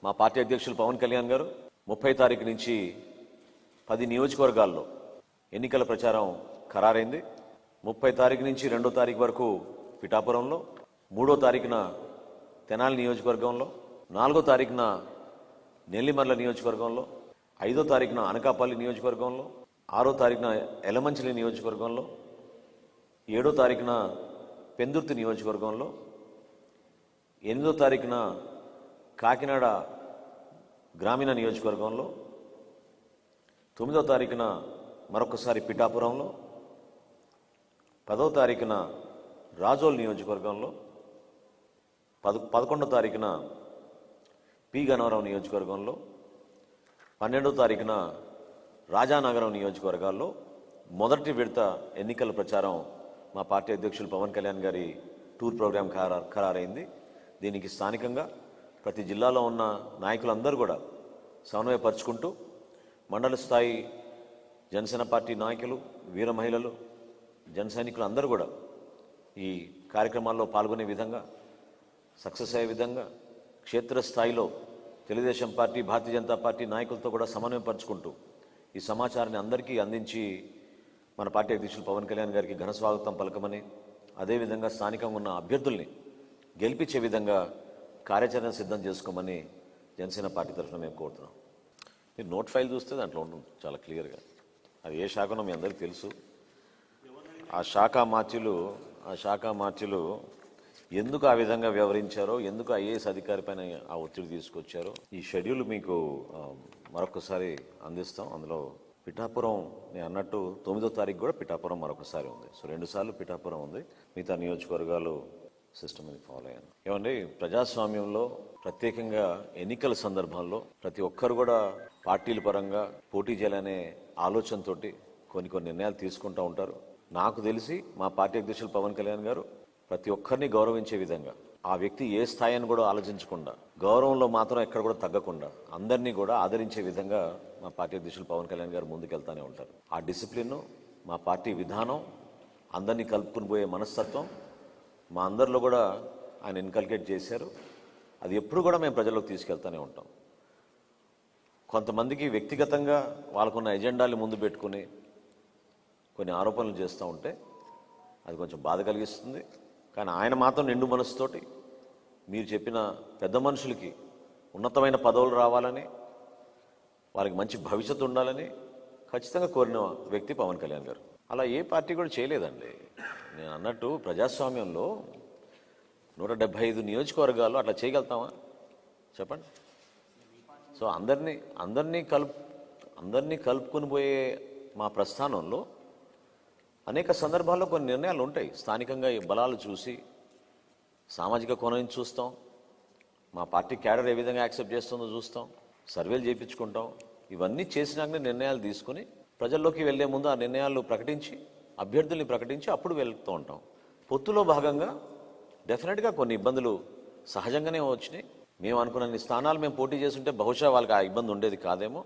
మా పార్టీ అధ్యక్షులు పవన్ కళ్యాణ్ గారు 30 తారీఖు నుంచి 10 నియోజకవర్గాల్లో ఎన్నికల ప్రచారం ఖరారైంది. 30 తారీఖు నుంచి 2వ తారీఖు వరకు పిఠాపురంలో, 3వ తారీఖున తెనాలి నియోజకవర్గంలో, 4వ తారీఖున నెల్లిమర్ల నియోజకవర్గంలో, 5వ తారీఖున అనకాపల్లి నియోజకవర్గంలో, 6వ తారీఖున ఎలమంచిలి నియోజకవర్గంలో, 7వ తారీఖున పెందుర్తి నియోజకవర్గంలో, 8వ తారీఖున కాకినాడ గ్రామీణ నియోజకవర్గంలో, 9వ తారీఖున మరొకసారి పిఠాపురంలో, 10వ తారీఖున రాజోల్ నియోజకవర్గంలో, 11వ తారీఖున పి గన్నవరం నియోజకవర్గంలో, 12వ తారీఖున రాజానగరం నియోజకవర్గాల్లో మొదటి విడత ఎన్నికల ప్రచారం మా పార్టీ అధ్యక్షులు పవన్ కళ్యాణ్ గారి టూర్ ప్రోగ్రాం ఖరారైంది. దీనికి స్థానికంగా ప్రతి జిల్లాలో ఉన్న నాయకులందరూ కూడా సమన్వయపరుచుకుంటూ మండల స్థాయి జనసేన పార్టీ నాయకులు, వీర మహిళలు, జన సైనికులు అందరూ కూడా ఈ కార్యక్రమాల్లో పాల్గొనే విధంగా, సక్సెస్ అయ్యే విధంగా క్షేత్రస్థాయిలో తెలుగుదేశం పార్టీ, భారతీయ జనతా పార్టీ నాయకులతో కూడా సమన్వయపరుచుకుంటూ ఈ సమాచారాన్ని అందరికీ అందించి మన పార్టీ అధ్యక్షులు పవన్ కళ్యాణ్ గారికి ఘన స్వాగతం పలకమని, అదేవిధంగా స్థానికంగా ఉన్న అభ్యర్థుల్ని గెలిపించే విధంగా కార్యాచరణ సిద్ధం చేసుకోమని జనసేన పార్టీ తరఫున మేము కోరుతున్నాం. మీరు నోట్ ఫైల్ చూస్తే దాంట్లో ఉంటుంది చాలా క్లియర్గా. అది ఏ శాఖనో మీ అందరికీ తెలుసు. ఆ శాఖ మార్చులు ఎందుకు ఆ విధంగా వ్యవహరించారో, ఎందుకు ఐఏఎస్ అధికారి పైన ఆ ఒత్తిడి తీసుకొచ్చారో ఈ షెడ్యూల్ మీకు మరొకసారి అందిస్తాం. అందులో పిఠాపురం నేను అన్నట్టు 9వ తారీఖు కూడా పిఠాపురం మరొకసారి ఉంది. సో 2 సార్లు పిఠాపురం ఉంది. మిగతా నియోజకవర్గాలు సిస్టమ్ అని ఫాలో అయ్యాను. ఏమండి, ప్రజాస్వామ్యంలో ప్రత్యేకంగా ఎన్నికల సందర్భంలో ప్రతి ఒక్కరు కూడా పార్టీల పరంగా పోటీ చేయాలనే ఆలోచనతో కొన్ని నిర్ణయాలు తీసుకుంటూ ఉంటారు. నాకు తెలిసి మా పార్టీ అధ్యక్షులు పవన్ కళ్యాణ్ గారు ప్రతి ఒక్కరిని గౌరవించే విధంగా, ఆ వ్యక్తి ఏ స్థాయిని కూడా ఆలోచించకుండా, గౌరవంలో మాత్రం ఎక్కడ కూడా తగ్గకుండా అందరినీ కూడా ఆదరించే విధంగా మా పార్టీ అధ్యక్షులు పవన్ కళ్యాణ్ గారు ముందుకెళ్తూనే ఉంటారు. ఆ డిసిప్లిన్, మా పార్టీ విధానం, అందరినీ కలుపుకుని పోయే మనస్తత్వం మా అందరిలో కూడా ఆయన ఇన్కల్కేట్ చేశారు. అది ఎప్పుడు కూడా మేము ప్రజల్లోకి తీసుకెళ్తూనే ఉంటాం. కొంతమందికి వ్యక్తిగతంగా వాళ్ళకున్న ఎజెండాలు ముందు పెట్టుకుని కొన్ని ఆరోపణలు చేస్తూ ఉంటే అది కొంచెం బాధ కలిగిస్తుంది. కానీ ఆయన మాత్రం నిండు మనసుతోటి మీరు చెప్పిన పెద్ద మనుషులకి ఉన్నతమైన పదవులు రావాలని, వాళ్ళకి మంచి భవిష్యత్తు ఉండాలని ఖచ్చితంగా కోరిన వ్యక్తి పవన్ కళ్యాణ్ గారు. అలా ఏ పార్టీ కూడా చేయలేదండి. నేను అన్నట్టు ప్రజాస్వామ్యంలో 175 నియోజకవర్గాలు అట్లా చేయగలుగుతామా చెప్పండి? సో అందరినీ కలుపుకొని పోయే మా ప్రస్థానంలో అనేక సందర్భాల్లో కొన్ని నిర్ణయాలు ఉంటాయి. స్థానికంగా బలాలు చూసి, సామాజిక కోణం చూస్తాం, మా పార్టీ క్యాడర్ ఏ విధంగా యాక్సెప్ట్ చేస్తుందో చూస్తాం, సర్వేలు చేయించుకుంటాం. ఇవన్నీ చేసినాకనే నిర్ణయాలు తీసుకుని ప్రజల్లోకి వెళ్లే ముందు ఆ నిర్ణయాలు ప్రకటించి, అభ్యర్థుల్ని ప్రకటించి అప్పుడు వెళ్తూ ఉంటాం. పొత్తులో భాగంగా డెఫినెట్గా కొన్ని ఇబ్బందులు సహజంగానే వచ్చినాయి. మేము అనుకున్న స్థానాలు మేము పోటీ చేస్తుంటే బహుశా వాళ్ళకి ఆ ఇబ్బంది ఉండేది కాదేమో.